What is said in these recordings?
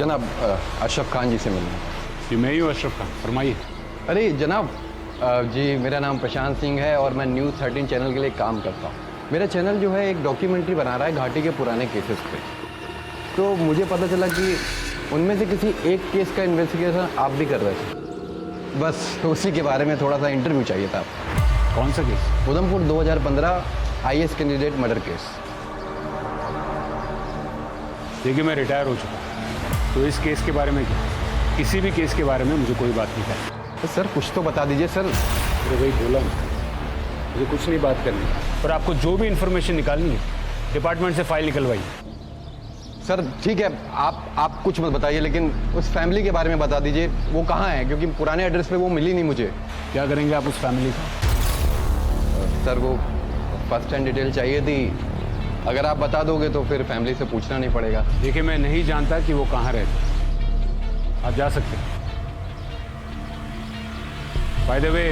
जनाब अशरफ खान जी से मिलना है। जी मैं ही हूँ अशरफ खान, फरमाइए। अरे जनाब जी मेरा नाम प्रशांत सिंह है और मैं न्यूज़ 13 चैनल के लिए काम करता हूँ। मेरा चैनल जो है एक डॉक्यूमेंट्री बना रहा है घाटी के पुराने केसेस पे। तो मुझे पता चला कि उनमें से किसी एक केस का इन्वेस्टिगेशन आप भी कर रहे थे। बस उसी के बारे में थोड़ा सा इंटरव्यू चाहिए था आपको। कौन सा case? Udhampur 2015 IAS candidate murder case. देखिए मैं रिटायर हो चुका हूँ, तो इस केस के बारे में क्या, किसी भी केस के बारे में मुझे कोई बात नहीं करनी। तो सर कुछ तो बता दीजिए सर। अरे भाई बोला ना, मुझे कुछ नहीं बात करनी, पर आपको जो भी इन्फॉर्मेशन निकालनी है डिपार्टमेंट से फाइल निकलवाइए। सर ठीक है, आप कुछ मत बताइए, लेकिन उस फैमिली के बारे में बता दीजिए, वो कहाँ है, क्योंकि पुराने एड्रेस पे वो मिली नहीं मुझे। क्या करेंगे आप उस फैमिली का? सर वो फर्स्ट हैंड डिटेल चाहिए थी, अगर आप बता दोगे तो फिर फैमिली से पूछना नहीं पड़ेगा। देखिए मैं नहीं जानता कि वो कहाँ रहते, आप जा सकते हैं। बाय द वे,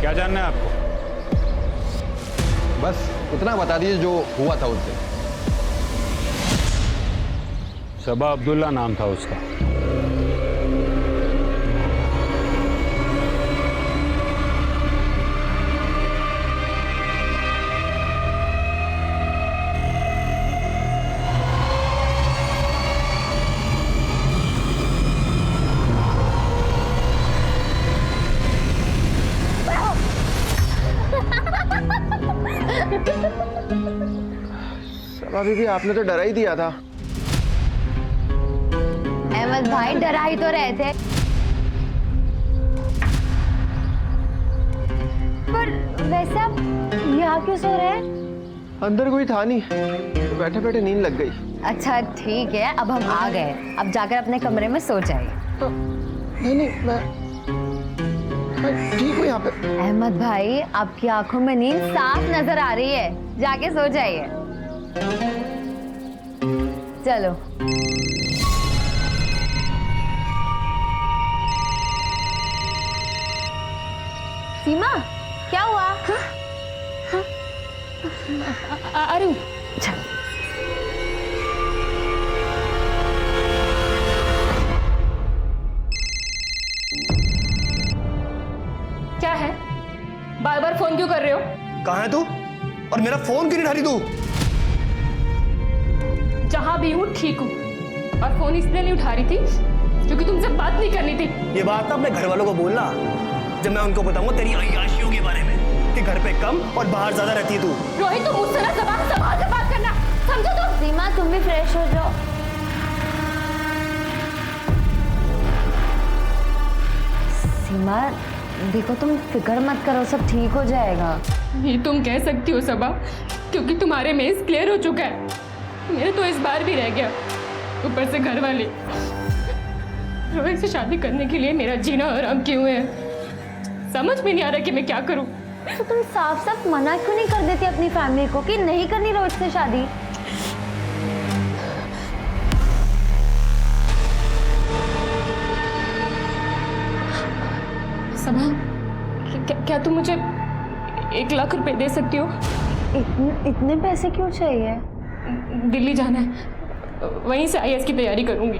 क्या जानना है आपको? बस उतना बता दीजिए जो हुआ था उससे। सबा अब्दुल्ला नाम था उसका। सबा बीबी आपने तो डरा ही दिया था। अहमद भाई डरा ही तो रहे थे, पर वैसे आप यहाँ क्यों सो रहे हैं? अंदर कोई था नहीं, तो बैठे बैठे नींद लग गई। अच्छा ठीक है, अब हम आ गए, अब जाकर अपने कमरे में सो जाइए। नहीं मैं ठीक हूँ यहाँ पे। अहमद भाई आपकी आंखों में नींद साफ नजर आ रही है, जाके सो जाइए। चलो। सीमा क्या हुआ? आ रही हूँ। चल। क्या है, बार बार फोन क्यों कर रहे हो? कहाँ है तू? और मेरा फोन क्यों नहीं उठा रही तू? जहां भी हूँ ठीक हूँ, और फोन इसलिए नहीं उठा रही थी क्योंकि तुमसे बात नहीं करनी थी। ये बात ना अपने घर वालों को बोलना, जब मैं उनको बताऊंगा तेरी अय्याशियों के बारे में कि घर पे कम और बाहर ज्यादा रहती है तू। रोहित तुम मुझसे ना जबान संभाल कर बात करना, समझो तुम? सीमा तुम भी फ्रेश हो जाओ। सीमा देखो, तुम फिक्र मत करो, सब ठीक हो जाएगा। ये तुम कह सकती हो सबा, क्योंकि तुम्हारे मेज क्लियर हो चुका है, मेरे तो इस बार भी रह गया। ऊपर से घर वाले रोहित से शादी करने के लिए मेरा जीना हराम किए हुए हैं। समझ में नहीं आ रहा कि मैं क्या करूं। तो तुम साफ साफ मना क्यों नहीं कर देती अपनी फैमिली को कि नहीं करनी रोहित से शादी? सबा क्या तुम मुझे 1 लाख रुपए दे सकती हो? इतने पैसे क्यों चाहिए? दिल्ली जाना है, वहीं से IAS की तैयारी करूंगी।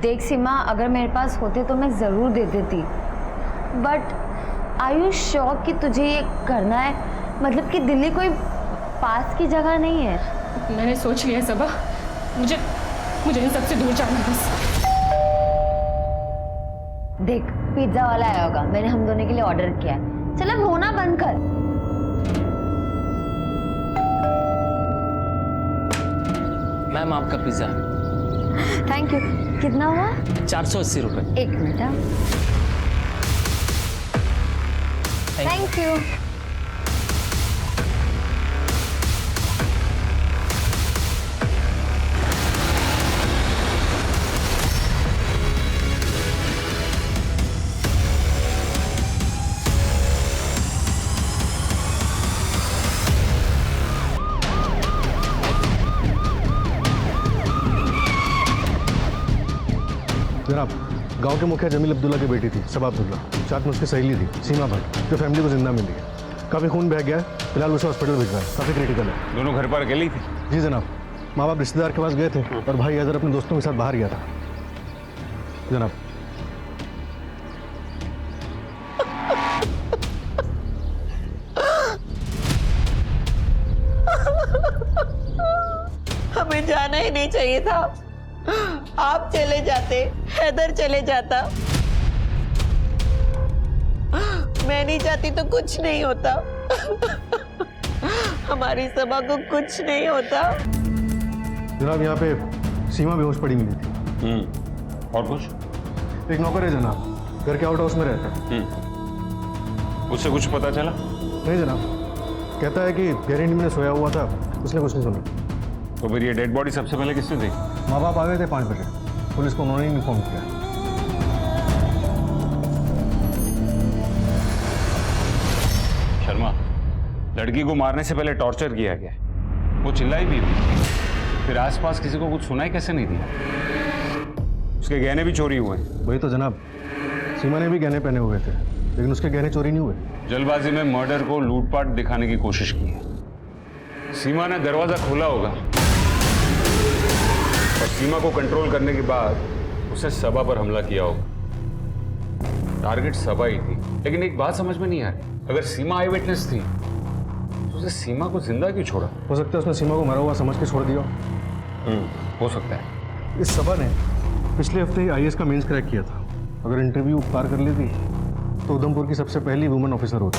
देख सीमा, अगर मेरे पास होते तो मैं जरूर दे देती, बट आर यू श्योर कि तुझे ये करना है? मतलब कि दिल्ली कोई पास की जगह नहीं है। मैंने सोच लिया सबा, मुझे इन सबसे दूर जाना है बस। देख पिज्जा वाला आया होगा, मैंने हम दोनों के लिए ऑर्डर किया है। चल अब होना बंद कर। मैम आपका पिज्ज़ा। Thank you. कितना हुआ? 480 रुपये। 1 मिनट। Thank you. जनाब, गांव के मुखिया जमील अब्दुल्ला की बेटी थी सबा अब्दुल्ला, साथ में उसकी सहेली थी सीमा भट्ट, जो फैमिली को जिंदा मिली है। काफ़ी खून बह गया है, फिलहाल उसे हॉस्पिटल भिजवाया है, काफ़ी क्रिटिकल है। दोनों घर पर अकेली थी? जी जनाब, माँ बाप रिश्तेदार के पास गए थे और भाई अजहर अपने दोस्तों के साथ बाहर गया था जनाब। हमें जाना ही नहीं चाहिए था। आप चले जाते, हैदर चले जाता। मैं नहीं चाहती तो कुछ नहीं होता। हमारी सभा को कुछ नहीं होता। जनाब यहाँ पे सीमा बेहोश पड़ी मिली थी। और कुछ? एक नौकर है जनाब, घर के आउट हाउस में रहता है। उससे कुछ पता चला? नहीं जनाब, कहता है कि गहरी नींद में सोया हुआ था, उसने कुछ नहीं सुना। तो फिर ये डेड बॉडी सबसे पहले किसने देखी? माँ बाप आ गए थे 5 बजे, पुलिस को उन्होंने इन्फॉर्म किया। शर्मा, लड़की को मारने से पहले टॉर्चर किया गया, वो चिल्लाई भी हुई, फिर आसपास किसी को कुछ सुनाई कैसे नहीं दिया? उसके गहने भी चोरी हुए। वही तो जनाब, सीमा ने भी गहने पहने हुए थे, लेकिन उसके गहने चोरी नहीं हुए। जल्दबाजी में मर्डर को लूटपाट दिखाने की कोशिश की है। सीमा ने दरवाजा खोला होगा और सीमा को कंट्रोल करने के बाद उसने सबा पर हमला किया होगा। टारगेट सबा ही थी, लेकिन एक बात समझ में नहीं आ रही, अगर सीमा आई विटनेस थी तो उसने सीमा को जिंदा क्यों छोड़ा? हो सकता है उसने सीमा को मरा हुआ समझ के छोड़ दिया। हो सकता है। इस सभा ने पिछले हफ्ते ही IAS का मेंस क्रैक किया था। अगर इंटरव्यू पार कर लेती तो उधमपुर की सबसे पहली वुमेन ऑफिसर होती।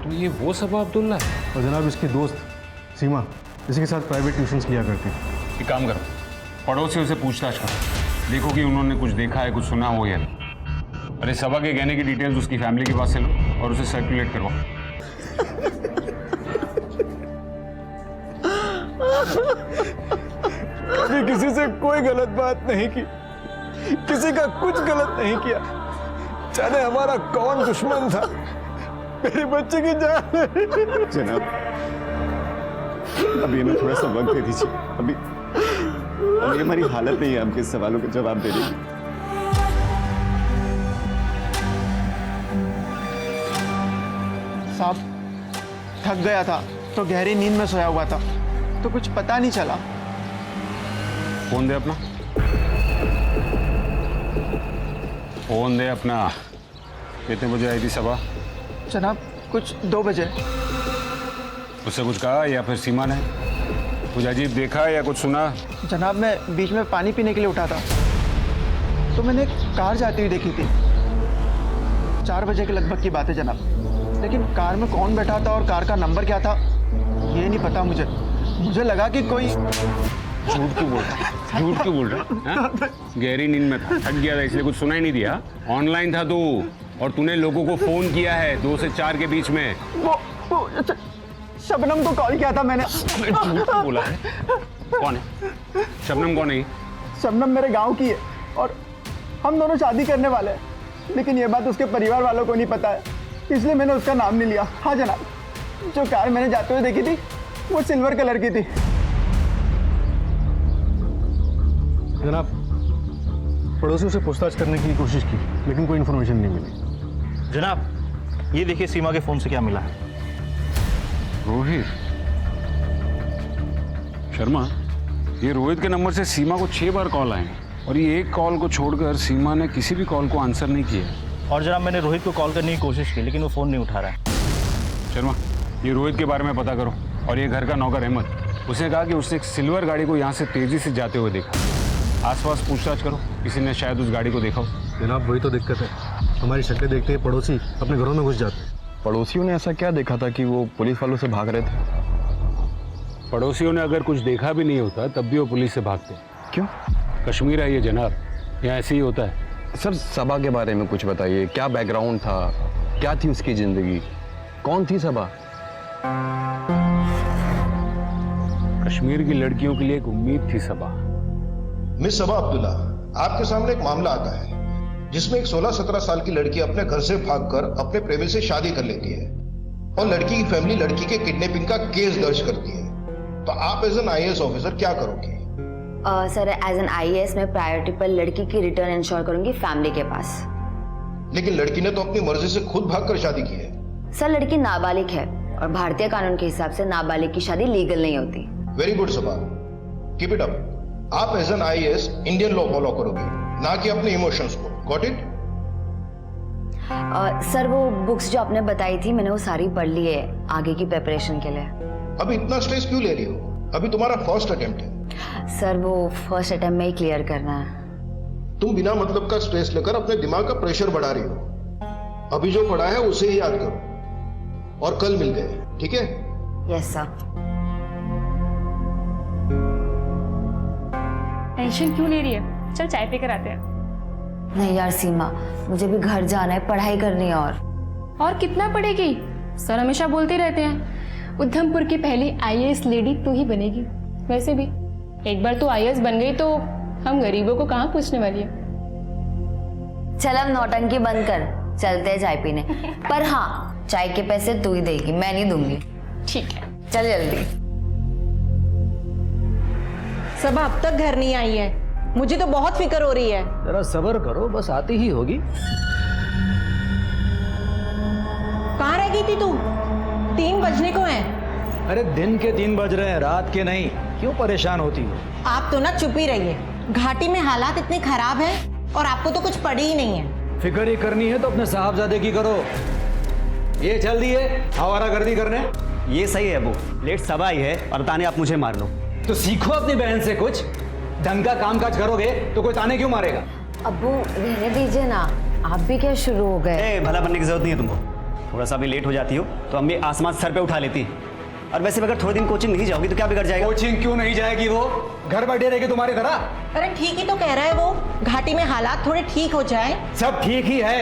तो ये वो सबा अब्दुल्ला है? और जनाब इसकी दोस्त सीमा इसी के साथ प्राइवेट ट्यूशन्स किया करती। एक काम करो, पड़ोसियों से पूछताछ करो, देखो कि उन्होंने कुछ देखा है, कुछ सुना हो या नहीं। अरे सबा के गहने की डिटेल्स उसकी फैमिली के पास से लो और उसे सर्कुलेट करवाओ। कभी किसी से कोई गलत बात नहीं की, किसी का कुछ गलत नहीं किया। जाने हमारा कौन दुश्मन था, मेरे बच्चे की जान। जनाब, अभी हमें थोड़ा सा वक्त दे दीजिए। अभी हमारी हालत नहीं है आपके सवालों के जवाब देने की। साहब, थक गया था तो गहरी नींद में सोया हुआ था, तो कुछ पता नहीं चला। फोन दे अपना, फोन दे अपना। कितने बजे आई थी सबा? जनाब कुछ 2 बजे। उससे कुछ कहा या फिर सीमा ने कुछ अजीब देखा या कुछ सुना? जनाब मैं बीच में पानी पीने के लिए उठा था, तो मैंने एक कार जाती हुई देखी थी। 4 बजे के लगभग की बात है जनाब, लेकिन कार में कौन बैठा था और कार का नंबर क्या था ये नहीं पता मुझे। मुझे लगा कि कोई। झूठ क्यों बोल रहा? झूठ क्यों बोल रहा? गहरी नींद में था, थक गया था इसलिए कुछ सुनाई नहीं दिया। ऑनलाइन था तू और तूने लोगों को फोन किया है 2 से 4 के बीच में। वो शबनम को कॉल किया था मैंने। झूठ क्यों बोला है? कौन है शबनम? कौन है? शबनम मेरे गांव की है और हम दोनों शादी करने वाले हैं, लेकिन ये बात उसके परिवार वालों को नहीं पता है, इसलिए मैंने उसका नाम नहीं लिया। हाँ जनाब, जो कार मैंने जाते हुए देखी थी वो सिल्वर कलर की थी। जनाब पड़ोसियों से पूछताछ करने की कोशिश की, लेकिन कोई इन्फॉर्मेशन नहीं मिली। जनाब ये देखिए सीमा के फोन से क्या मिला है। रोहित शर्मा, ये रोहित के नंबर से सीमा को 6 बार कॉल आए और ये एक कॉल को छोड़कर सीमा ने किसी भी कॉल को आंसर नहीं किया। और जनाब मैंने रोहित को कॉल करने की कोशिश की, लेकिन वो फ़ोन नहीं उठा रहा है। शर्मा, ये रोहित के बारे में पता करो। और ये घर का नौकर अहमद, उसने कहा कि उसने एक सिल्वर गाड़ी को यहाँ से तेजी से जाते हुए देखा। आसपास पूछताछ करो, किसी ने शायद उस गाड़ी को देखा हो। जनाब वही तो दिक्कत है, हमारी शक्लें देखते ही पड़ोसी अपने घरों में घुस जाते हैं। पड़ोसियों ने ऐसा क्या देखा था कि वो पुलिस वालों से भाग रहे थे? पड़ोसियों ने अगर कुछ देखा भी नहीं होता तब भी वो पुलिस से भागते। क्यों? कश्मीर है ये जनाब, यहाँ ऐसे ही होता है। सर सबा के बारे में कुछ बताइए, क्या बैकग्राउंड था, क्या थी उसकी जिंदगी, कौन थी सबा? कश्मीर की लड़कियों के लिए एक उम्मीद थी सबा। मिस सबा अब्दुल्ला, आपके सामने एक मामला आता है जिसमें एक 16-17 साल की लड़की अपने घर से भागकर अपने प्रेमी से शादी कर लेती है और लड़की की फैमिली लड़की के किडनैपिंग का केस दर्ज करती है। तो आप एज एन IAS ऑफिसर क्या करोगे? सर एज एन IAS मैं प्रायोरिटी पर लड़की की रिटर्न इंश्योर करूंगी फैमिली के पास। लेकिन लड़की ने तो अपनी मर्जी से खुद भागकर शादी की है। सर लड़की नाबालिग है और भारतीय कानून के हिसाब से नाबालिग की शादी लीगल नहीं होती। Very good Saba, keep it up. आप as an IAS Indian law follow करोगे, ना कि अपने इमोशंस को। Got it? सर वो बुक्स जो आपने बताई थी मैंने वो सारी पढ़ ली है आगे की प्रिपरेशन के लिए। अभी इतना स्ट्रेस क्यों ले रही हो? अभी तुम्हारा फर्स्ट अटेम्प्ट है। सर वो फर्स्ट अटेम्प्ट में ही क्लियर करना है। तुम बिना मतलब का स्ट्रेस लेकर अपने दिमाग का प्रेशर बढ़ा रही हो। अभी जो पढ़ा है उसे ही याद करो और कल मिलते हैं, ठीक है? Yes sir. टेंशन क्यों ले रही है? चल चाय पी कर आते हैं। नहीं यार सीमा, मुझे भी घर जाना है, पढ़ाई करनी है। और कितना पढ़ेगी? सर हमेशा बोलते रहते हैं उधमपुर की पहली आईएएस लेडी तू ही बनेगी। वैसे भी एक बार तू आईएएस बन गई तो हम गरीबों को कहाँ पूछने वाली है। चल अब नौटंकी बंद कर, चलते हैं चाय पीने। पर हाँ, चाय के पैसे तू ही देगी, मैं नहीं दूंगी। ठीक है, चल जल्दी। सब अब तक घर नहीं आई है, मुझे तो बहुत फिक्र हो रही है। जरा सब्र करो, बस आती ही होगी। कहाँ रह गई थी तू? 3 बजने को हैं। अरे दिन के 3 बज रहे हैं, रात के नहीं। क्यों परेशान होती हो? आप तो ना चुप ही रहिए। घाटी में हालात इतने खराब हैं और आपको तो कुछ पड़ी ही नहीं है। फिक्र ही करनी है तो अपने साहबजादे की करो। ये चल दी है आवारागर्दी करने। ये सही है अबू, लेट सब आई है और ताने आप मुझे मार लो। तो सीखो अपनी बहन से कुछ। ढंग का काम काज करोगे तो कोई ताने क्यों मारेगा? अब्बू रहने दीजिए ना, आप भी क्या शुरू हो गए? भला बनने की जरूरत नहीं है तुमको। थोड़ा सा भी लेट हो जाती हो तो अम्मी आसमान सर पे उठा लेती। और वैसे अगर थोड़े दिन कोचिंग नहीं जाओगी तो क्या बिगड़ जाएगा? कोचिंग क्यों नहीं जाएगी? वो घर बैठे रहेगी तुम्हारी तरह। अरे ठीक ही तो कह रहा है वो, घाटी में हालात थोड़े ठीक हो जाए। सब ठीक ही है।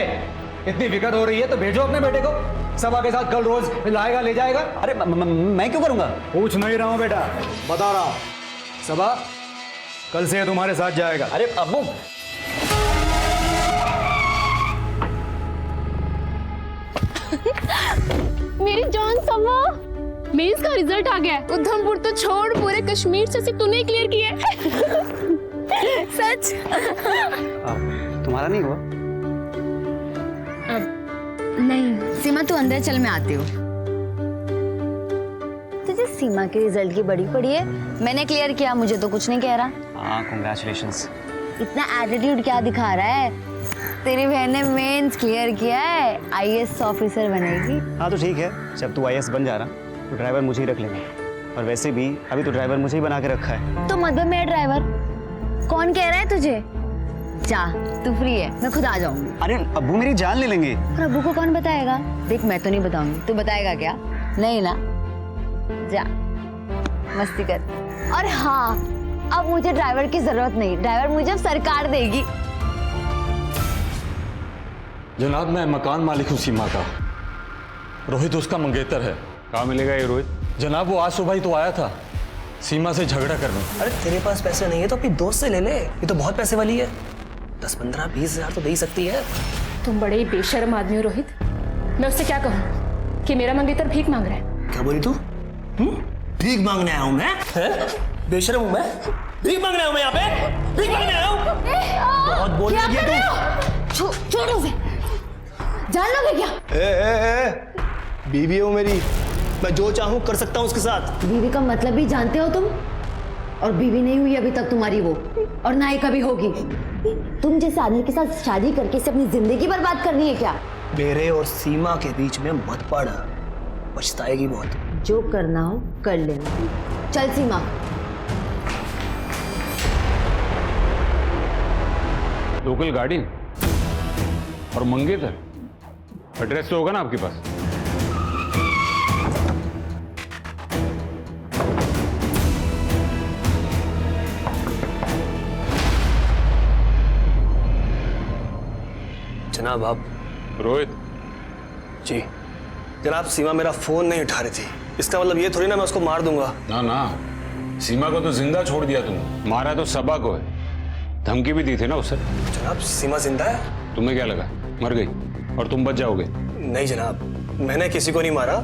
इतनी फिक्र हो रही है तो भेजो अपने बेटे को, सबा के साथ कल रोज लाएगा ले जाएगा। अरे मैं क्यों करूंगा? पूछ नहीं रहा हूँ बेटा, बता रहा हूँ। सबा कल से तुम्हारे साथ जाएगा। अरे अब्बू, मेरी जान समा, मेंस का रिजल्ट आ गया है। उधमपुर तो छोड़, पूरे कश्मीर से सिर्फ तूने क्लियर किया है। सच? तुम्हारा नहीं हुआ? नहीं सीमा, तू अंदर चल, मैं आती हूँ। तुझे सीमा के रिजल्ट की बड़ी पड़ी है। मैंने क्लियर किया, मुझे तो कुछ नहीं कह रहा। हाँ, कांग्रेचुलेशंस। इतना एटीट्यूड क्या दिखा रहा है? तेरी बहन ने मेंस क्लियर किया है, आईएएस ऑफिसर बनेगी। हाँ तो ठीक है, जब तू आईएएस बन जा रहा तो ड्राइवर मुझे ही रख लेंगे। और वैसे भी अभी तो ड्राइवर मुझे ही बना के रखा है। तो मतलब मेरा ड्राइवर कौन कह रहा है तुझे? जा, तू फ्री है, मैं खुद आ जाऊंगी। अरे अब्बू मेरी जान ले लेंगे। और अब्बू को कौन बताएगा? देख मैं तो नहीं बताऊंगी, तू बताएगा क्या? नहीं ना, जा मस्ती कर। और हाँ, अब मुझे ड्राइवर की जरूरत नहीं, ड्राइवर मुझे अब सरकार देगी। जनाब मैं मकान मालिक हूँ सीमा का। रोहित उसका मंगेतर है। कहाँ मिलेगा ये रोहित? जनाब वो आज सुबह ही तो आया था सीमा से झगड़ा करने। अरे तेरे पास पैसे नहीं है तो अपनी दोस्त से ले ले, ये तो बहुत पैसे वाली है। 10, 15, 20 हजार तो दे ही सकती है। तुम बड़े ही बेशर्म आदमी हो रोहित। मैं उससे क्या कहूँ कि मेरा मंगेतर भीख मांग रहा है। क्या बोली तू? भीख मांगने आया हूँ मैं? बेशर्म हूँ मैं? भीख मांगने आया हूँ मैं यहाँ पे? भीख मांगने आया हूँ? बहुत बोल रही है तू। छोड़ उसे, जान लोगे क्या? बीवी हो मेरी, मैं जो चाहूँ कर सकता हूँ उसके साथ। बीवी का मतलब भी जानते हो तुम? और बीवी नहीं हुई अभी तक तुम्हारी वो, और ना ही कभी होगी। तुम जैसे आदमी के साथ शादी करके इसे अपनी जिंदगी बर्बाद करनी है क्या? मेरे और सीमा के बीच में मत पड़, पछताएगी बहुत। जो करना हो कर लेना। चल सीमा। लोकल गाड़ी और मंगेतर, एड्रेस तो होगा ना आपके पास? जनाब आप। रोहित जी जनाब, सीमा मेरा फोन नहीं उठा रही थी। इसका मतलब ये थोड़ी ना मैं उसको मार दूंगा। ना ना, सीमा को तो जिंदा छोड़ दिया तुम, मारा तो सबा को है। धमकी भी दी थी ना उसे। जनाब सीमा जिंदा है। तुम्हें क्या लगा मर गई और तुम बच जाओगे? नहीं जनाब, मैंने किसी को नहीं मारा।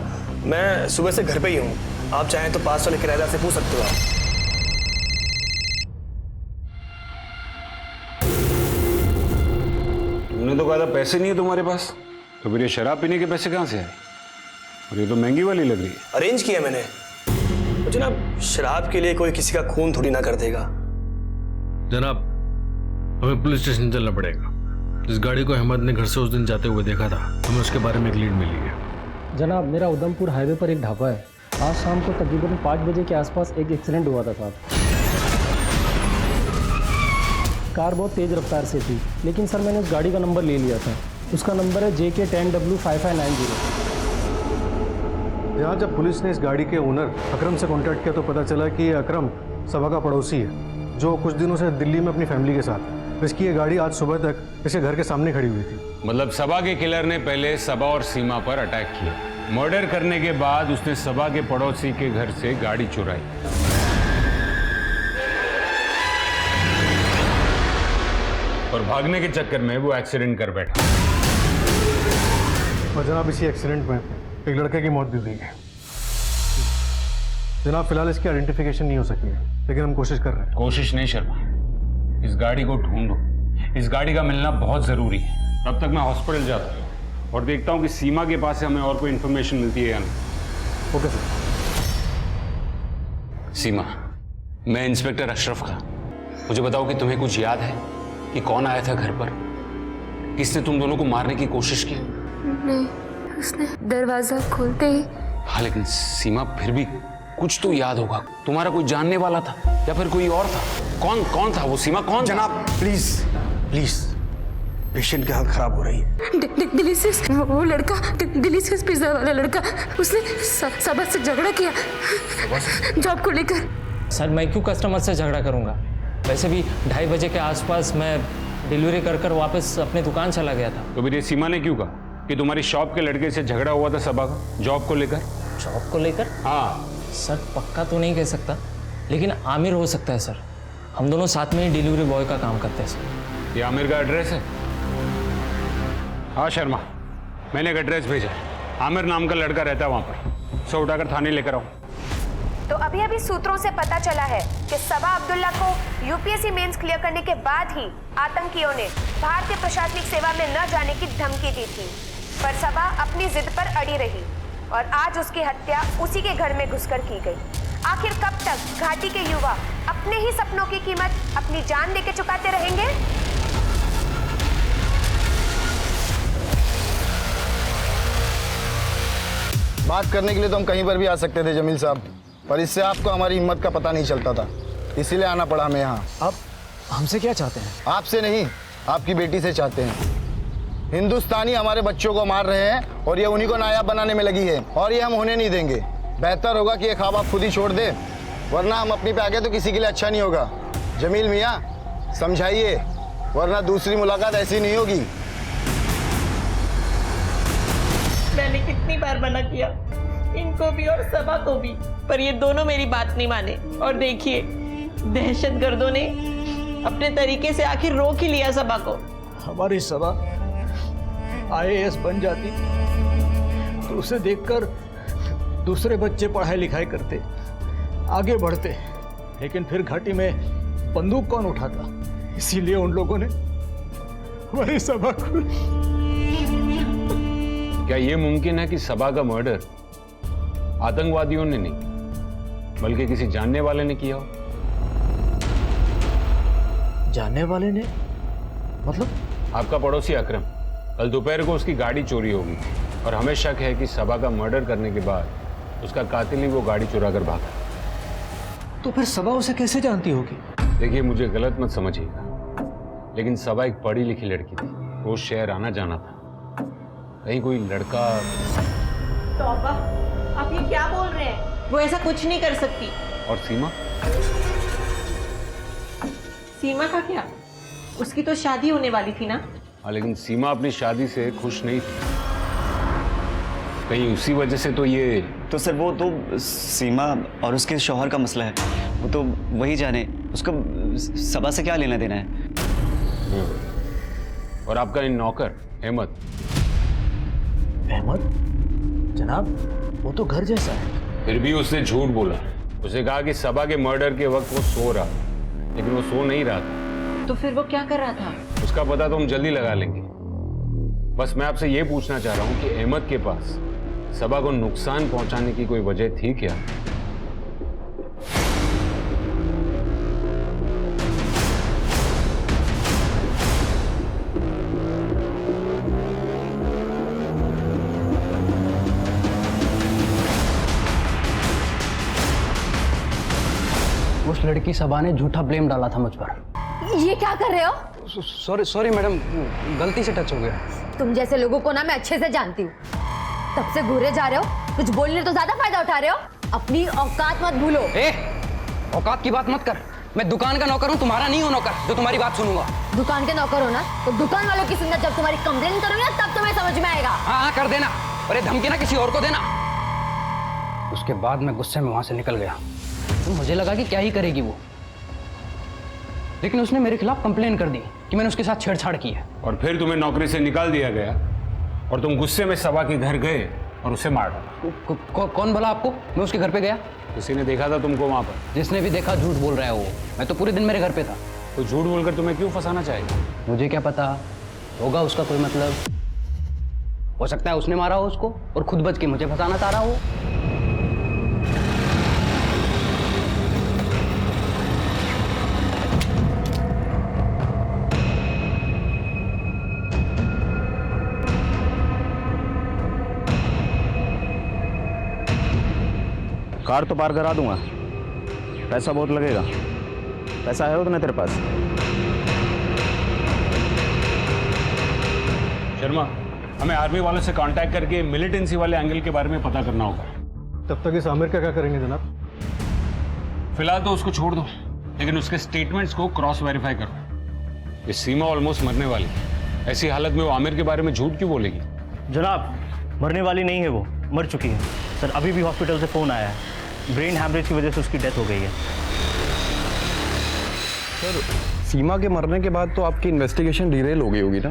मैं सुबह से घर पे ही हूँ। आप चाहें तो पास वाले किराएदार से पूछ सकते हो आप। तुमने तो कहा था पैसे नहीं है तुम्हारे पास, तो फिर ये शराब पीने के पैसे कहाँ से आए? और ये तो महंगी वाली लग रही है। अरेंज किया मैंने। तो जनाब शराब के लिए कोई किसी का खून थोड़ी ना कर देगा। जनाब हमें पुलिस स्टेशन चलना पड़ेगा। जिस गाड़ी को अहमद ने घर से उस दिन जाते हुए देखा था, हमें उसके बारे में एक लीड मिली है। जनाब मेरा उधमपुर हाईवे पर एक ढाबा है। आज शाम को तकरीबन 5 बजे के आसपास एक एक्सीडेंट हुआ था साहब। कार बहुत तेज़ रफ्तार से थी, लेकिन सर मैंने उस गाड़ी का नंबर ले लिया था। उसका नंबर है JK10W5590। यहाँ जब पुलिस ने इस गाड़ी के ओनर अकरम से कांटेक्ट किया तो पता चला कि ये अकरम सबा का पड़ोसी है, जो कुछ दिनों से दिल्ली में अपनी फैमिली के साथ है। इसकी ये गाड़ी आज सुबह तक इसके घर के सामने खड़ी हुई थी। मतलब सबा के किलर ने पहले सबा और सीमा पर अटैक किया, मर्डर करने के बाद उसने सबा के पड़ोसी के घर से गाड़ी चुराई। और भागने के चक्कर में वो एक्सीडेंट कर बैठा। और जनाब इसी एक्सीडेंट में एक लड़के की मौत भी हुई है। जनाब फिलहाल इसकी आइडेंटिफिकेशन नहीं हो सकी है, लेकिन हम कोशिश कर रहे हैं। कोशिश नहीं शर्मा, इस गाड़ी को ढूंढो। इस गाड़ी का मिलना बहुत जरूरी है। तब तक मैं हॉस्पिटल जाता हूँ और देखता हूँ कि सीमा के पास से हमें और कोई इंफॉर्मेशन मिलती है या नहीं। Okay sir. सीमा, मैं इंस्पेक्टर अशरफ का। मुझे बताओ कि तुम्हें कुछ याद है कि कौन आया था घर पर, किसने तुम दोनों को मारने की कोशिश की? नहीं, उसने दरवाजा खोलते ही। हाँ लेकिन सीमा फिर भी कुछ तो याद होगा। तुम्हारा कोई जानने वाला था या फिर कोई और था? कौन था वो? सीमा कौन? जनाब प्लीज प्लीज, पेशेंट की हालत खराब हो रही है। दिल्ली से वो लड़का, दिल्ली से पिज्जा वाला लड़का, उसने सबा से झगड़ा किया जॉब को लेकर। सर मैं क्यों कस्टमर से झगड़ा करूंगा? वैसे भी 2:30 बजे के आसपास मैं डिलीवरी कर वापस अपने दुकान चला गया था। तो फिर ये सीमा ने क्यों कहा कि तुम्हारी शॉप के लड़के से झगड़ा हुआ था सबा का, जॉब को लेकर? जॉब को लेकर? हाँ सर पक्का तो नहीं कह सकता, लेकिन आमिर हो सकता है सर। हम दोनों साथ में ही डिलीवरी बॉय का काम करते हैं सर। ये आमिर का एड्रेस है? हाँ शर्मा, मैंने एक एड्रेस भेजा है। आमिर नाम का लड़का रहता है वहाँ पर। उसे उठाकर थाने लेकर आओ। तो अभी सूत्रों से पता चला है कि सबा अब्दुल्ला को यूपीएससी मेंस क्लियर करने के बाद ही आतंकियों ने भारतीय प्रशासनिक सेवा में न जाने की धमकी दी थी, पर सबा अपनी जिद पर अड़ी रही और आज उसकी हत्या उसी के घर में घुसकर की गई। आखिर कब तक घाटी के युवा अपने ही सपनों की कीमत अपनी जान देके चुकाते रहेंगे? बात करने के लिए तो हम कहीं पर भी आ सकते थे जमील साहब, पर इससे आपको हमारी हिम्मत का पता नहीं चलता था, इसीलिए आना पड़ा हमें यहाँ। आप हमसे क्या चाहते हैं? आपसे नहीं, आपकी बेटी से चाहते हैं। हिंदुस्तानी हमारे बच्चों को मार रहे हैं और ये उन्हीं को नायाब बनाने में लगी है, और ये हम होने नहीं देंगे। बेहतर होगा कि ये ख्वाब आप खुद ही छोड़ दें, वरना हम अपनी पे आ गए तो किसी के लिए अच्छा नहीं होगा। जमील मियाँ समझाइए, वरना दूसरी मुलाकात ऐसी नहीं होगी। मैंने कितनी बार मना किया इनको भी और सबा को भी, पर ये दोनों मेरी बात नहीं माने। और देखिए दहशतगर्दों ने अपने तरीके से आखिर रोक ही लिया सबा को। हमारी सबा IAS बन जाती तो उसे देखकर दूसरे बच्चे पढ़ाई लिखाई करते, आगे बढ़ते, लेकिन फिर घाटी में बंदूक कौन उठाता? इसीलिए उन लोगों ने हमारी सबा को। क्या ये मुमकिन है कि सबा का मर्डर आतंकवादियों ने नहीं बल्कि किसी जानने वाले ने किया हो? जानने वाले ने? मतलब? आपका पड़ोसी अकरम, कल दोपहर को उसकी गाड़ी चोरी होगी और हमें शक है कि सबा का मर्डर करने के बाद उसका कातिल ही वो गाड़ी चुरा कर भागा। तो फिर सबा उसे कैसे जानती होगी? देखिए मुझे गलत मत समझिएगा, लेकिन सबा एक पढ़ी लिखी लड़की थी, रोज शहर आना जाना था। कहीं कोई लड़का। तौबा, आप ये क्या बोल रहे हैं? वो ऐसा कुछ नहीं कर सकती। और सीमा? सीमा का क्या? उसकी तो शादी होने वाली थी ना। हाँ लेकिन सीमा अपनी शादी से खुश नहीं थी, कहीं उसी वजह से तो ये। तो सर वो तो सीमा और उसके शौहर का मसला है, वो तो वही जाने, उसको सबा से क्या लेना देना है। और आपका इन नौकर अहमद? अहमद? जनाब वो तो घर जैसा है। फिर भी उसने झूठ बोला। उसे कहा कि सबा के मर्डर के वक्त वो सो रहा, लेकिन वो सो नहीं रहा था। तो फिर वो क्या कर रहा था? उसका पता तो हम जल्दी लगा लेंगे। बस मैं आपसे ये पूछना चाह रहा हूँ कि अहमद के पास सबा को नुकसान पहुंचाने की कोई वजह थी क्या? लड़की सबा ने झूठा ब्लेम डाला था मुझ पर। ये क्या कर रहे हो? सॉरी मैडम, गलती से टच हो गया। तुम जैसे लोगों को ना मैं अच्छे से जानती हूँ। तब से घूरे जा रहे हो, कुछ बोलने तो ज्यादा फायदा उठा रहे हो। अपनी औकात मत भूलो। औकात की बात मत कर। मैं दुकान का नौकर हूँ, तुम्हारा नहीं हूँ नौकर जो तुम्हारी बात सुनूंगा। दुकान के नौकर हो ना तो दुकान वालों की सुनना, जब तुम्हारी कंप्लेन करोगे ना तब तुम्हें समझ में आएगा। हाँ कर देना, अरे धमकी ना किसी और को देना। उसके बाद मैं गुस्से में वहां से निकल गया। तो मुझे लगा कि क्या ही करेगी वो, लेकिन उसने मेरे खिलाफ कंप्लेन कर दी कि मैंने उसके साथ छेड़छाड़ की है। और फिर तुम्हें नौकरी से निकाल दिया गया और तुम गुस्से में सबा के घर गए और उसे मार डाला। कौन बोला आपको? मैं उसके घर पे गया। किसी ने देखा था तुमको वहां पर? जिसने भी देखा झूठ बोल रहा है वो। मैं तो पूरे दिन मेरे घर पे था। तो झूठ बोलकर तुम्हें क्यों फंसाना चाहेगा? मुझे क्या पता, होगा उसका कोई मतलब। हो सकता है उसने मारा हो उसको और खुद बच के मुझे फंसाना चाह रहा हो। कार तो पार करा दूंगा, पैसा बहुत लगेगा। पैसा है उतना तेरे पास? शर्मा, हमें आर्मी वालों से कांटेक्ट करके मिलिटेंसी वाले एंगल के बारे में पता करना होगा। तब तक इस आमिर का क्या करेंगे जनाब? फिलहाल तो उसको छोड़ दो, लेकिन उसके स्टेटमेंट्स को क्रॉस वेरीफाई करो। ये सीमा ऑलमोस्ट मरने वाली है, ऐसी हालत में वो आमिर के बारे में झूठ क्यों बोलेगी? जनाब, मरने वाली नहीं है, वो मर चुकी है। सर अभी भी हॉस्पिटल से फ़ोन आया है, ब्रेन हैमरेज की वजह से उसकी डेथ हो गई है। सर, सीमा के मरने के बाद तो आपकी इन्वेस्टिगेशन डिरेल हो गई होगी ना?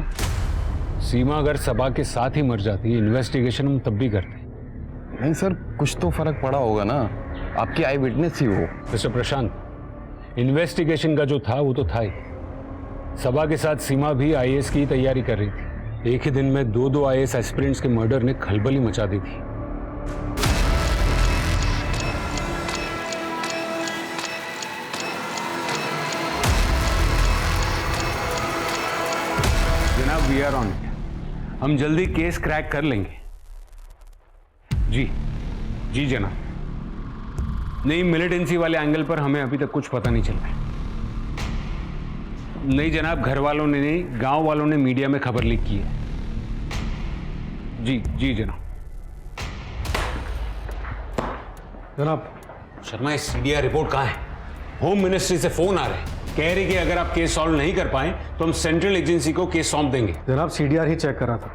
सीमा अगर सबा के साथ ही मर जाती, इन्वेस्टिगेशन हम तब भी करते। नहीं सर, कुछ तो फर्क पड़ा होगा ना, आपकी आई विटनेस ही हो। मिस्टर प्रशांत, इन्वेस्टिगेशन का जो था वो तो था ही। सबा के साथ सीमा भी आईएएस की तैयारी कर रही थी। एक ही दिन में दो आईएएस एस्पिरेंट्स के मर्डर ने खलबली मचा दी थी। जनाब, वी आर ऑन। हम जल्दी केस क्रैक कर लेंगे। जी जनाब। नहीं, मिलिटेंसी वाले एंगल पर हमें अभी तक कुछ पता नहीं चल रहा है। नहीं जनाब, घर वालों ने नहीं, गांव वालों ने मीडिया में खबर लीक की है। जी जनाब। जनाब, शर्मा, ये सीडीआर रिपोर्ट कहाँ है? होम मिनिस्ट्री से फोन आ रहे हैं, कह रहे कि अगर आप केस सॉल्व नहीं कर पाए तो हम सेंट्रल एजेंसी को केस सौंप देंगे। जनाब, सीडीआर ही चेक करा था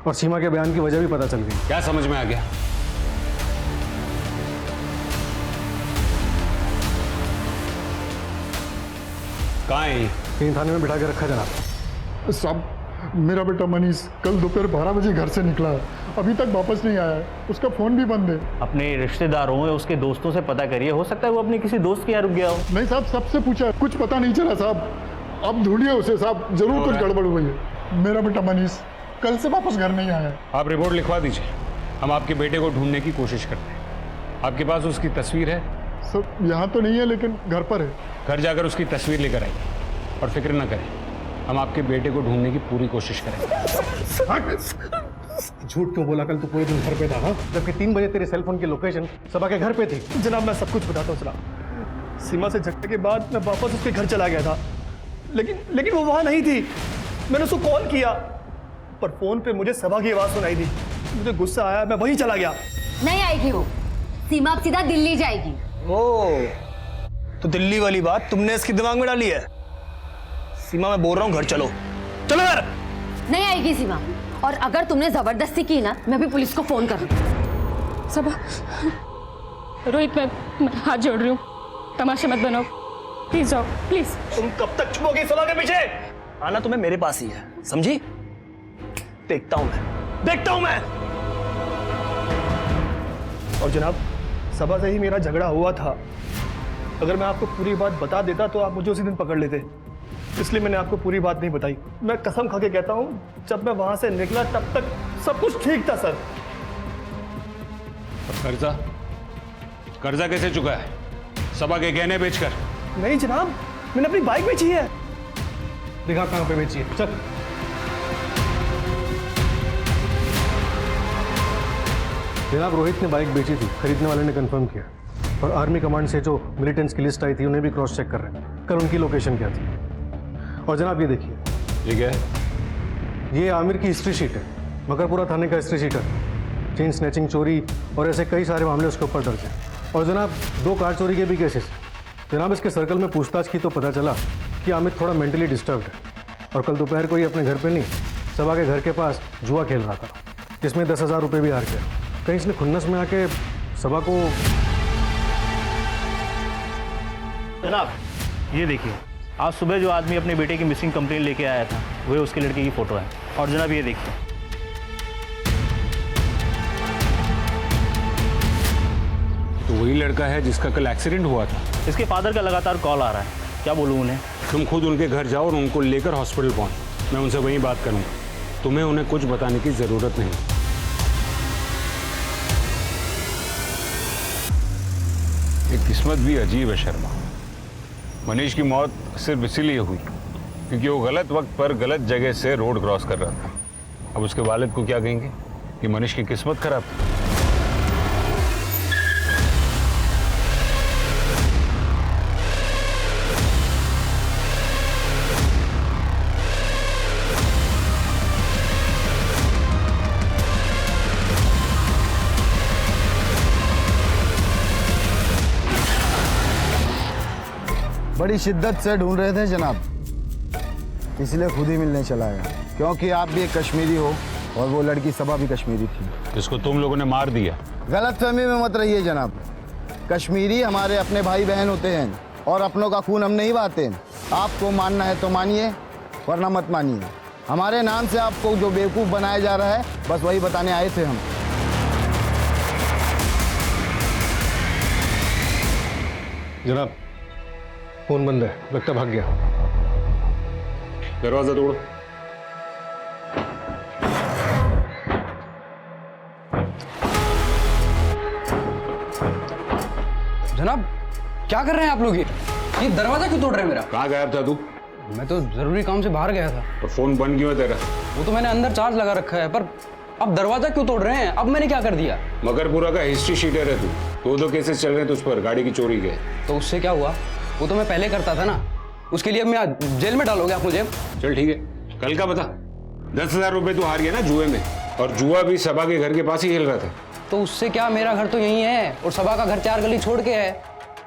और सीमा के बयान की वजह भी पता चल गई। क्या समझ में आ गया? कहाँ है? कहीं थाने में बिठा के रखा जनाब। साहब, मेरा बेटा मनीष कल दोपहर 12 बजे घर से निकला है, अभी तक वापस नहीं आया है। उसका फोन भी बंद है। अपने रिश्तेदारों या उसके दोस्तों से पता करिए, हो सकता है वो अपने किसी दोस्त के यहाँ रुक गया हो। नहीं साहब, सबसे पूछा, कुछ पता नहीं चला साहब। अब ढूंढिए उसे साहब, जरूर कुछ गड़बड़ हुई है। मेरा बेटा मनीष कल से वापस घर नहीं आया। आप रिपोर्ट लिखवा दीजिए, हम आपके बेटे को ढूंढने की कोशिश करते हैं। आपके पास उसकी तस्वीर है? सर, यहाँ तो नहीं है, लेकिन घर पर है। घर जाकर उसकी तस्वीर लेकर आइए और फिक्र न करें, हम आपके बेटे को ढूंढने की पूरी कोशिश करेंगे। झूठ क्यों बोला? कल तो पूरे दिन घर पे था, हाँ? जबकि 3 बजे तेरे सेलफोन की लोकेशन सबा के घर पे थी। जनाब, मैं सब कुछ बताता हूँ जनाब। सीमा से झगड़े के बाद मैं वापस उसके घर चला गया था, लेकिन वो वहाँ नहीं थी। मैंने उसको कॉल किया पर फोन पे मुझे सबा की आवाज़ सुनाई दी। मुझे गुस्सा आया, मैं वहीं चला गया। नहीं आएगी वो, सीमा अब सीधा दिल्ली जाएगी। ओ, तो दिल्ली वाली बात तुमने इसके दिमाग में डाली है? सीमा, मैं बोल रहा हूँ घर चलो घर। नहीं आएगी सीमा, और अगर तुमने जबरदस्ती की ना, मैं भी पुलिस को फोन कर दूँ। सबा, रोहित, मैं हाथ जोड़ रही हूँ, तमाशा मत बनाओ, प्लीज जाओ, प्लीज। तुम कब तक छुपोगी सबा के पीछे? आना तुम्हें मेरे पास ही है, समझी? देखता हूं मैं। और जनाब, सबा से ही मेरा झगड़ा हुआ था। अगर मैं आपको पूरी बात बता देता तो आप मुझे उसी दिन पकड़ लेते, इसलिए मैंने आपको पूरी बात नहीं बताई। मैं कसम खा के कहता हूं, जब मैं वहां से निकला तब तक सब कुछ ठीक था सर। कर्जा कैसे चुका है? सबा के गहने बेचकर? नहीं जनाब, मैंने अपनी बाइक बेची है। दिखा कहां पे बेची है, चल। जनाब, रोहित ने बाइक बेची थी, खरीदने वाले ने कंफर्म किया। और आर्मी कमांड से जो मिलिटेंट्स की लिस्ट आई थी उन्हें भी क्रॉस चेक कर रहे हैं कल उनकी लोकेशन क्या थी। और जनाब ये देखिए, ये क्या है? ये आमिर की हिस्ट्री शीट है, मकरपुरा थाने का हिस्ट्री शीट है। चेन स्नैचिंग, चोरी और ऐसे कई सारे मामले उसके ऊपर दर्ज हैं। और जनाब 2 कार चोरी के भी केसेस। जनाब इसके सर्कल में पूछताछ की तो पता चला कि आमिर थोड़ा मेंटली डिस्टर्ब्ड है और कल दोपहर को ही अपने घर पे नहीं, सबा के घर के पास जुआ खेल रहा था, जिसमें 10,000 रुपये भी हार गया। कहीं इसने खुन्नस में आके सबा को। जनाब ये देखिए, आज सुबह जो आदमी अपने बेटे की मिसिंग कंप्लेंट लेके आया था वही उसके लड़के की फ़ोटो है। और जनाब ये देखिए, तो वही लड़का है जिसका कल एक्सीडेंट हुआ था। इसके फादर का लगातार कॉल आ रहा है, क्या बोलूँ उन्हें? तुम खुद उनके घर जाओ और उनको लेकर हॉस्पिटल पहुंच। मैं उनसे वहीं बात करूंगा। तुम्हें उन्हें कुछ बताने की ज़रूरत नहीं। ये किस्मत भी अजीब है शर्मा। मनीष की मौत सिर्फ इसीलिए हुई क्योंकि वो गलत वक्त पर गलत जगह से रोड क्रॉस कर रहा था। अब उसके वालिद को क्या कहेंगे कि मनीष की किस्मत खराब थी। बड़ी शिद्दत से ढूंढ रहे थे जनाब, इसलिए खुद ही मिलने चला आया, क्योंकि आप भी एक कश्मीरी हो और वो लड़की सबा भी कश्मीरी थी। जिसको तुम लोगों ने मार दिया। गलतफहमी में मत रहिए जनाब, कश्मीरी हमारे अपने भाई बहन होते हैं और अपनों का खून हम नहीं बहाते। आपको मानना है तो मानिए वरना मत मानिए। हमारे नाम से आपको जो बेवकूफ़ बनाया जा रहा है बस वही बताने आए थे हम। जनाब फोन बंद है, लगता भाग गया। दरवाजा तोड़ो। जनाब क्या कर रहे हैं आप लोग? ये दरवाजा क्यों तोड़ रहे हैं मेरा? कहाँ गायब था तू? मैं तो जरूरी काम से बाहर गया था। और फोन बंद क्यों है तेरा? वो तो मैंने अंदर चार्ज लगा रखा है, पर अब दरवाजा क्यों तोड़ रहे हैं? अब मैंने क्या कर दिया? मकरपुरा का हिस्ट्री शीटर है तू। 2 केसेस चल रहे हैं तुझ पर गाड़ी की चोरी के। तो उससे क्या हुआ? वो तो मैं पहले करता था ना, उसके लिए अब मैं जेल में डालोगे आप मुझे? चल ठीक है, कल का बता। 10,000 रुपए तू हार गया ना जुए में, और जुआ भी सबा के घर के पास ही खेल रहा था। तो उससे क्या, मेरा घर तो यही है और सबा का घर 4 गली छोड़ के है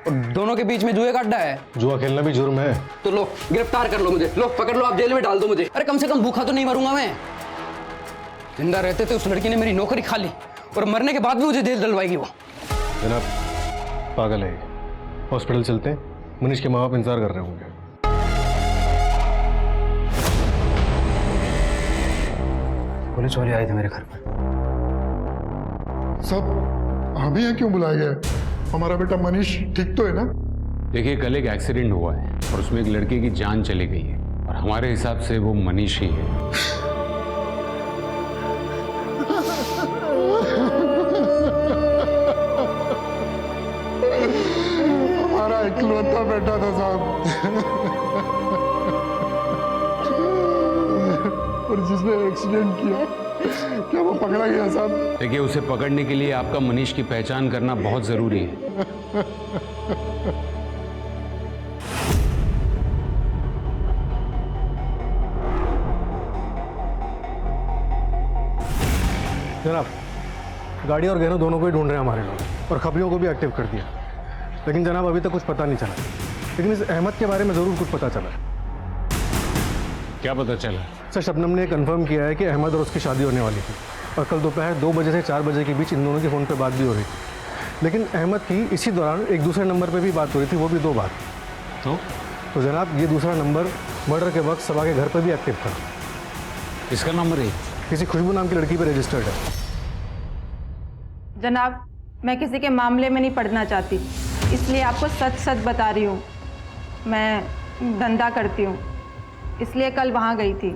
और दोनों के बीच में जुए का अड्डा है। जुआ खेलना भी जुर्म है। तो लो गिरफ्तार कर लो मुझे, लो पकड़ लो, आप जेल में डाल दो मुझे। अरे कम से कम भूखा तो नहीं मरूंगा मैं। जिंदा रहते थे उस लड़की ने मेरी नौकरी खा ली और मरने के बाद भी मुझे जेल डलवाएगी वो। जनाब पागल है, हॉस्पिटल चलते हैं, मनीष के माँ बाप इंतजार कर रहे होंगे। पुलिस वाले आए थे मेरे घर पर। सब हमें यहाँ क्यों बुलाया गया है? हमारा बेटा मनीष ठीक तो है ना? देखिए कल एक एक्सीडेंट हुआ है और उसमें एक लड़के की जान चली गई है और हमारे हिसाब से वो मनीष ही है। हमारा इकलौता बेटा था साहब, और जिसने एक्सीडेंट किया, क्या वो पकड़ा गया साहब? देखिए उसे पकड़ने के लिए आपका मनीष की पहचान करना बहुत जरूरी है। जनाब गाड़ी और गहनों दोनों को ही ढूंढ रहे हैं हमारे लोग और खबरियों को भी एक्टिव कर दिया, लेकिन जनाब अभी तक कुछ पता नहीं चला। लेकिन इस अहमद के बारे में ज़रूर कुछ पता चला। क्या पता चला? सर शबनम ने कंफर्म किया है कि अहमद और उसकी शादी होने वाली थी और कल दोपहर 2 बजे से 4 बजे के बीच इन दोनों की फ़ोन पे बात भी हो रही थी। लेकिन अहमद की इसी दौरान एक दूसरे नंबर पे भी बात हो रही थी, वो भी 2 बार। तो जनाब ये दूसरा नंबर मर्डर के वक्त सबा के घर पर भी एक्टिव था। इसका नंबर है किसी खुशबू नाम की लड़की पर रजिस्टर्ड है। जनाब मैं किसी के मामले में नहीं पड़ना चाहती, इसलिए आपको सच सच बता रही हूँ। मैं धंधा करती हूँ, इसलिए कल वहाँ गई थी।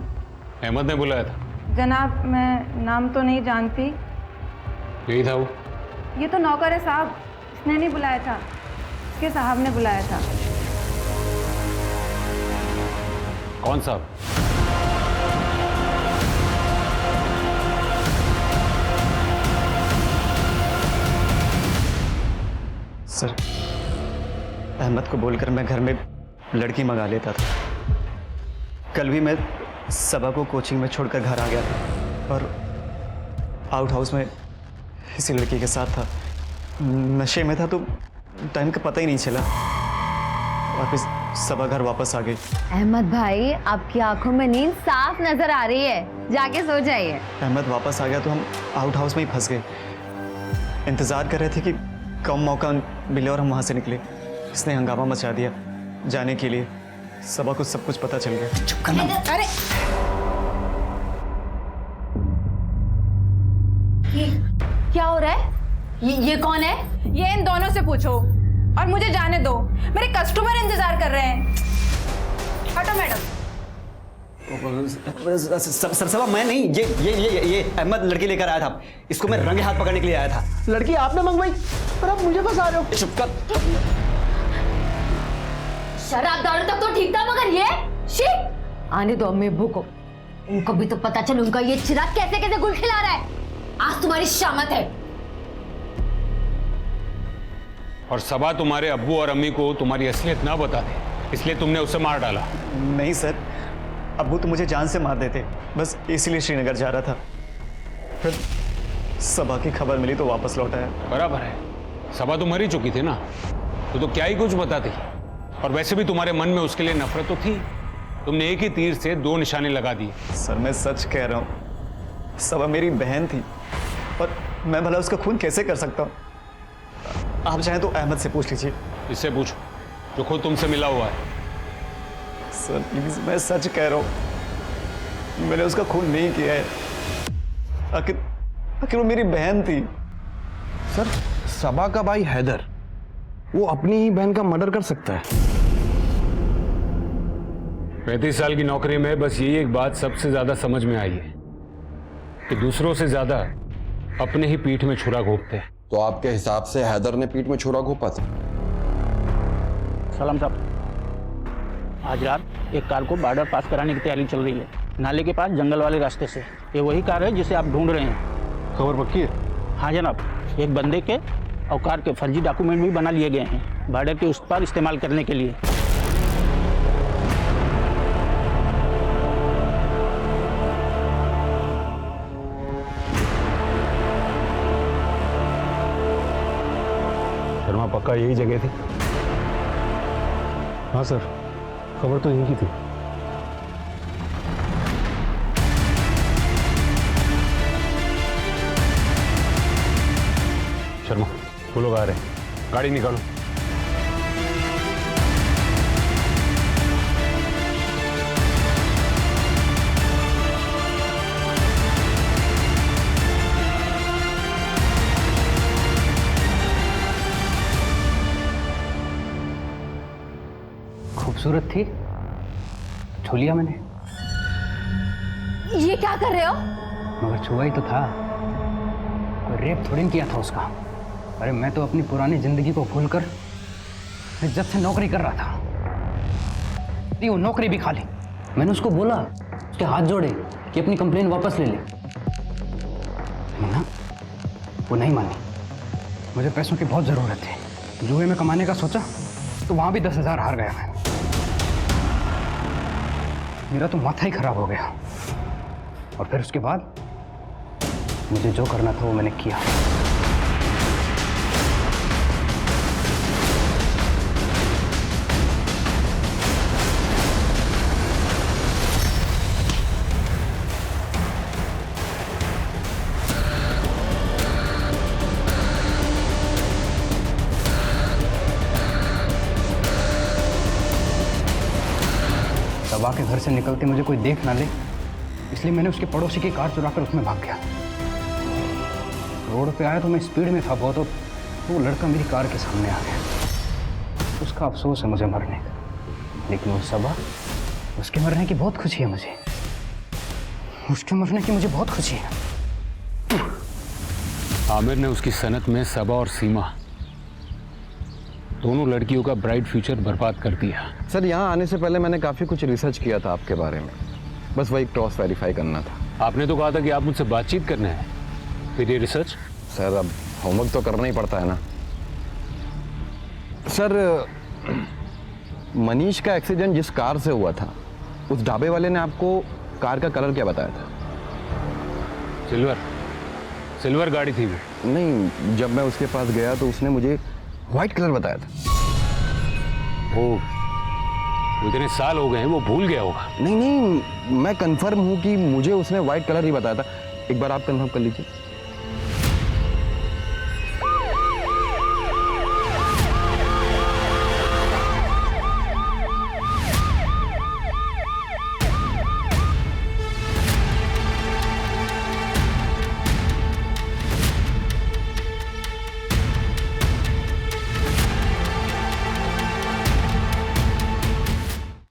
अहमद ने बुलाया था? जनाब मैं नाम तो नहीं जानती। यही था वो? ये तो नौकर है साहब, इसने नहीं बुलाया था, इसके साहब ने बुलाया था। कौन साहब? सर, अहमद को बोलकर मैं घर में लड़की मंगा लेता था। कल भी मैं सबा को कोचिंग में छोड़कर घर आ गया था और आउट हाउस में इसी लड़की के साथ था। नशे में था तो टाइम का पता ही नहीं चला। वापस सबा घर वापस आ गई। अहमद भाई, आपकी आंखों में नींद साफ नजर आ रही है, जाके सो जाइए। अहमद वापस आ गया तो हम आउट हाउस में ही फंस गए। इंतज़ार कर रहे थे कि कम मौका मिले और हम वहाँ से निकले। इसने हंगामा मचा दिया जाने के लिए। सबा को सब कुछ पता चल गया। चुप करना। अरे ये क्या हो रहा है? ये कौन है? ये इन दोनों से पूछो और मुझे जाने दो, मेरे कस्टमर इंतजार कर रहे हैं। हटो मैडम। सबा मैं नहीं, ये अहमद लड़की लेकर आया था। इसको मैं रंगे हाथ पकड़ने के लिए आया था। लड़की आपने मंगवाई पर आप मुझे फंसा रहे हो। चुप कर। शराब दारू तक तो ठीक था, मगर ये शी। आने दो अम्मी अब्बू को, उनको भी तो पता चले उनका ये चिराग कैसे कैसे गुल खिला रहा है। आज तुम्हारी शामत है। और सबा तुम्हारे अब्बू और अम्मी को तुम्हारी असलियत ना बता दे, इसलिए तुमने उसे मार डाला। नहीं सर, अब्बू तो मुझे जान से मार देते, बस इसीलिए श्रीनगर जा रहा था। फिर सबा की खबर मिली तो वापस लौट आया। बराबर है, सबा तो मर ही चुकी थी ना, तो क्या ही कुछ बताती। और वैसे भी तुम्हारे मन में उसके लिए नफरत तो थी। तुमने एक ही तीर से दो निशाने लगा दिए। सर मैं सच कह रहा हूँ, सबा मेरी बहन थी और मैं भला उसका खून कैसे कर सकता हूँ। आप चाहें तो अहमद से पूछ लीजिए। इससे पूछो जो खुद तुमसे मिला हुआ है। सर प्लीज, मैं सच कह रहा हूँ, मैंने उसका खून नहीं किया है। आखिर वो मेरी बहन थी। सर, सबा का भाई हैदर, वो अपनी ही बहन का मर्डर कर सकता है? 35 साल की नौकरी में बस यही एक बात सबसे ज्यादा समझ में आई है कि दूसरों से ज्यादा अपने ही पीठ में छुरा घोंपते हैं। तो आपके हिसाब से हैदर ने पीठ में छुरा घोंपा था? सलाम साहब, आज रात एक कार को बॉर्डर पास कराने की तैयारी चल रही है, नाले के पास जंगल वाले रास्ते से। ये वही कार है जिसे आप ढूंढ रहे हैं। खबर पक्की है? हाँ जनाब, एक बंदे के और कार के फर्जी डॉक्यूमेंट भी बना लिए गए हैं, बॉर्डर के उस पार इस्तेमाल करने के लिए। शर्मा, पक्का यही जगह थी? हाँ सर, खबर तो यहीं की थी। शर्मा, वो लोग आ रहे हैं, गाड़ी निकालो। खूबसूरत थी, छू लिया मैंने। ये क्या कर रहे हो? मगर छुआ ही तो था, कोई रेप थोड़ी न किया था उसका। अरे मैं तो अपनी पुरानी जिंदगी को भूलकर इज्जत से नौकरी कर रहा था। नहीं, वो नौकरी भी खा ली। मैंने उसको बोला, उसके हाथ जोड़े कि अपनी कंप्लेन वापस ले ले, वो नहीं मानी। मुझे पैसों की बहुत ज़रूरत थी, जुए में कमाने का सोचा तो वहाँ भी 10,000 हार गया मैं। मेरा तो माथा ही खराब हो गया। और फिर उसके बाद मुझे जो करना था वो मैंने किया। सबा के घर से निकलते मुझे कोई देख ना ले, इसलिए मैंने उसके पड़ोसी की कार चुराकर उसमें भाग गया। रोड पे आया तो मैं स्पीड में था बहुत, तो वो लड़का मेरी कार के सामने आ गया। उसका अफसोस है मुझे मरने का, लेकिन वो सबा, उसके मरने की बहुत खुशी है मुझे। उसके मरने की मुझे बहुत खुशी है। आमिर ने उसकी सनत में सबा और सीमा दोनों लड़कियों का ब्राइट फ्यूचर बर्बाद कर दिया। सर, यहाँ आने से पहले मैंने काफ़ी कुछ रिसर्च किया था आपके बारे में, बस वही क्रॉस वेरीफाई करना था। आपने तो कहा था कि आप मुझसे बातचीत करना है, फिर ये रिसर्च? सर, अब होमवर्क तो करना ही पड़ता है ना। सर, मनीष का एक्सीडेंट जिस कार से हुआ था, उस ढाबे वाले ने आपको कार का कलर क्या बताया था? सिल्वर गाड़ी थी वो। नहीं, जब मैं उसके पास गया तो उसने मुझे व्हाइट कलर बताया था। इतने साल हो गए हैं, वो भूल गया होगा। नहीं, मैं कंफर्म हूं कि मुझे उसने व्हाइट कलर ही बताया था। एक बार आप कंफर्म कर लीजिए।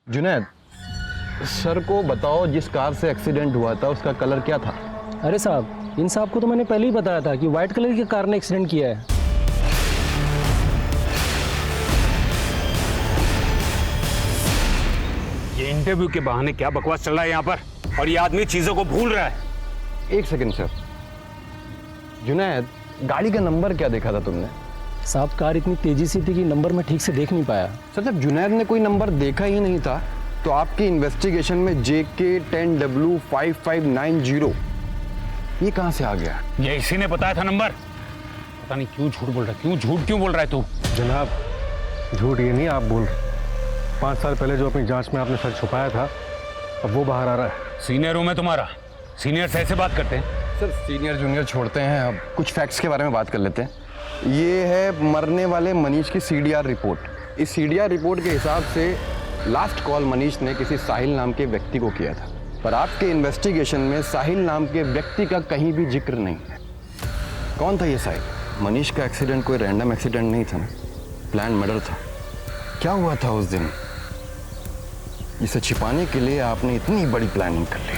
जुनैद, सर को बताओ, जिस कार से एक्सीडेंट हुआ था उसका कलर क्या था? अरे साहब, इन साहब को तो मैंने पहले ही बताया था कि व्हाइट कलर की कार ने एक्सीडेंट किया है। ये इंटरव्यू के बहाने क्या बकवास चल रहा है यहाँ पर, और ये आदमी चीजों को भूल रहा है। एक सेकंड सर। जुनैद, गाड़ी का नंबर क्या देखा था तुमने? साहब, कार इतनी तेजी से थी कि नंबर मैं ठीक से देख नहीं पाया। सर, जब जुनैद ने कोई नंबर देखा ही नहीं था तो आपकी इन्वेस्टिगेशन में JK10W5590 ये कहां से आ गया? ये इसी ने बताया था नंबर। पता नहीं क्यों झूठ बोल रहा है, क्यों बोल रहा है तू? जनाब, झूठ ये नहीं आप बोल रहे। 5 साल पहले जो अपनी जांच में आपने सच छुपाया था, अब वो बाहर आ रहा है। सीनियर हूं मैं तुम्हारा, सीनियर से ऐसे बात करते हैं? सर, सीनियर जूनियर छोड़ते हैं, अब कुछ फैक्ट्स के बारे में बात कर लेते हैं। ये है मरने वाले मनीष की CDR रिपोर्ट। इस CDR रिपोर्ट के हिसाब से लास्ट कॉल मनीष ने किसी साहिल नाम के व्यक्ति को किया था, पर आपके इन्वेस्टिगेशन में साहिल नाम के व्यक्ति का कहीं भी जिक्र नहीं है। कौन था ये साहिल? मनीष का एक्सीडेंट कोई रैंडम एक्सीडेंट नहीं था ना, प्लान मर्डर था। क्या हुआ था उस दिन? इसे छिपाने के लिए आपने इतनी बड़ी प्लानिंग कर ली।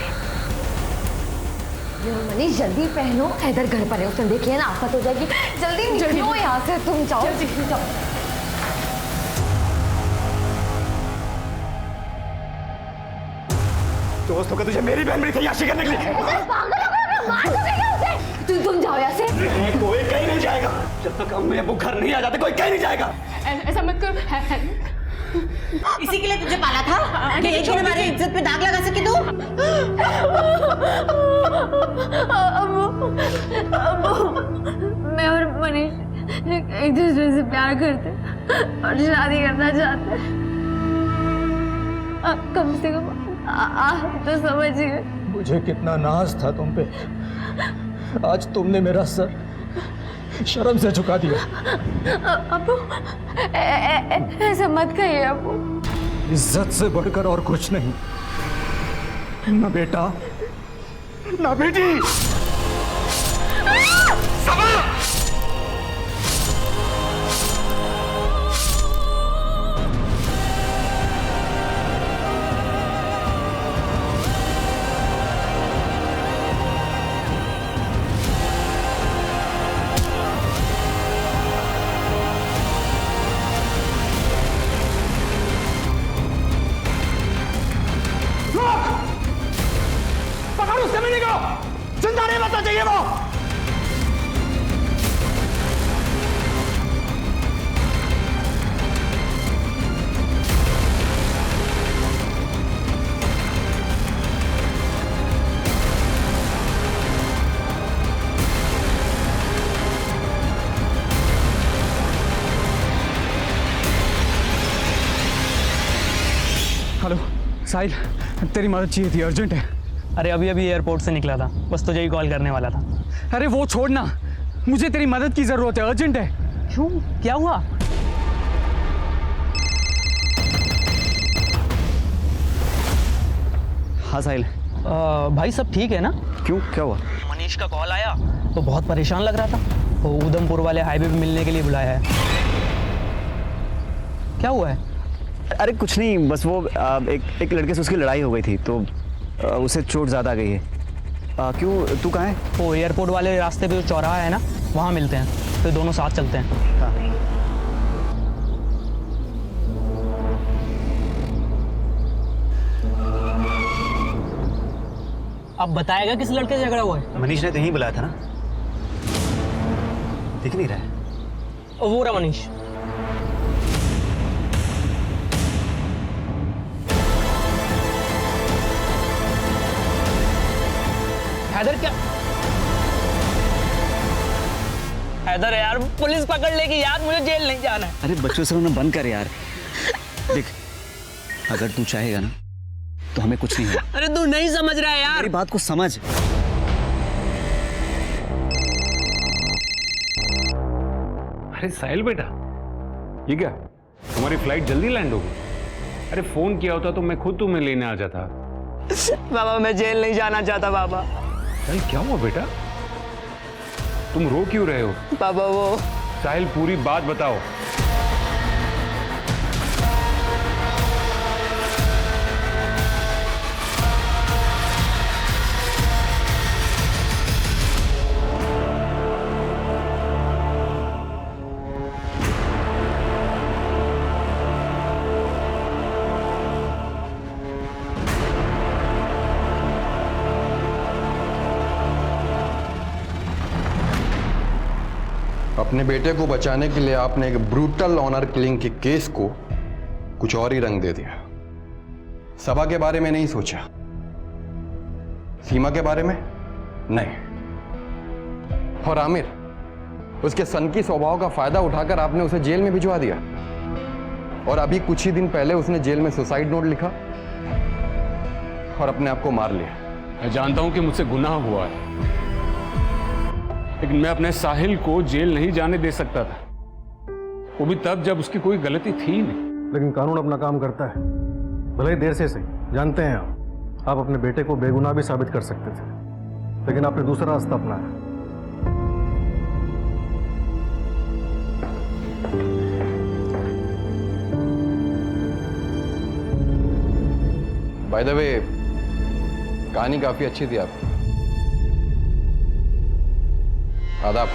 मनीष, जल्दी पहनो, हैदर घर पर है, उसने देखी है ना, आफत हो जाएगी। जल्दी निकलो यहाँ से, तुम जाओ। जाओ। दोस्तों का तुझे मेरी बहन मेरी तैयारी करने के लिए। तुम जाओ यहाँ से। कोई कहीं नहीं जाएगा जब तक अम्मी अब्बू घर नहीं आ जाते। कोई कहीं नहीं जाएगा। ऐसा मत कर। इसी के लिए तुझे पाला था कि एक दिन हमारी इज्जत पे दाग लगा सके तू। मैं और मनीष एक दूसरे से प्यार करते और शादी करना चाहते। कम से कम आप तो समझिए। मुझे कितना नाज था तुम पे, आज तुमने मेरा सर शर्म से झुका दिया। अबू, ऐसा मत कहिए अबू। इज्जत से बढ़कर और कुछ नहीं, ना बेटा ना बेटी। पकड़ उस कमीने को, जिंदा नहीं बचना चाहिए वो। हेलो साहिल, तेरी मदद चाहिए थी, अर्जेंट है। अरे अभी अभी एयरपोर्ट से निकला था, बस तुझे ही कॉल करने वाला था। अरे वो छोड़ना, मुझे तेरी मदद की ज़रूरत है, अर्जेंट है। क्यों, क्या हुआ? हाँ साहिल। भाई सब ठीक है ना? क्यों, क्या हुआ? मनीष का कॉल आया तो बहुत परेशान लग रहा था, वो उधमपुर वाले हाईवे पे मिलने के लिए बुलाया है। क्या हुआ है? अरे कुछ नहीं, बस वो एक लड़के से उसकी लड़ाई हो गई थी तो उसे चोट ज़्यादा आ गई है। क्यों, तू कहाँ है? वो एयरपोर्ट वाले रास्ते पे जो चौराहा है ना, वहाँ मिलते हैं, फिर दोनों साथ चलते हैं। हाँ। अब बताएगा किस लड़के से झगड़ा हुआ है? मनीष ने तो यहीं बुलाया था ना, दिख नहीं रहा है। वो रहा मनीष। हैदर क्या हैदर यार, पुलिस पकड़ लेगी यार, मुझे जेल नहीं जाना है। अरे बच्चों से रोना बंद कर यार। देख, अगर तू चाहेगा ना तो हमें कुछ नहीं होगा। अरे तू नहीं समझ रहा है यार, मेरी बात को समझ। अरे साहिल बेटा, ये क्या, तुम्हारी फ्लाइट जल्दी लैंड होगी? अरे फोन किया होता तो मैं खुद तुम्हें लेने आ जाता। बाबा मैं जेल नहीं जाना चाहता बाबा। अरे क्या हुआ बेटा, तुम रो क्यों रहे हो? बाबा वो साहिल पूरी बात बताओ। अपने बेटे को बचाने के लिए आपने एक ब्रूटल ऑनर किलिंग के केस को कुछ और ही रंग दे दिया। सबा के बारे में नहीं सोचा, सीमा के बारे में नहीं, और आमिर, उसके सनकी स्वभाव का फायदा उठाकर आपने उसे जेल में भिजवा दिया। और अभी कुछ ही दिन पहले उसने जेल में सुसाइड नोट लिखा और अपने आप को मार लिया। मैं जानता हूं कि मुझसे गुनाह हुआ है, लेकिन मैं अपने साहिल को जेल नहीं जाने दे सकता था, वो भी तब जब उसकी कोई गलती थी नहीं। लेकिन कानून अपना काम करता है, भले ही देर से सही। जानते हैं आप अपने बेटे को बेगुनाह भी साबित कर सकते थे, लेकिन आपने दूसरा रास्ता अपनाया। बाय द वे, कहानी काफी अच्छी थी आपकी। आदाब।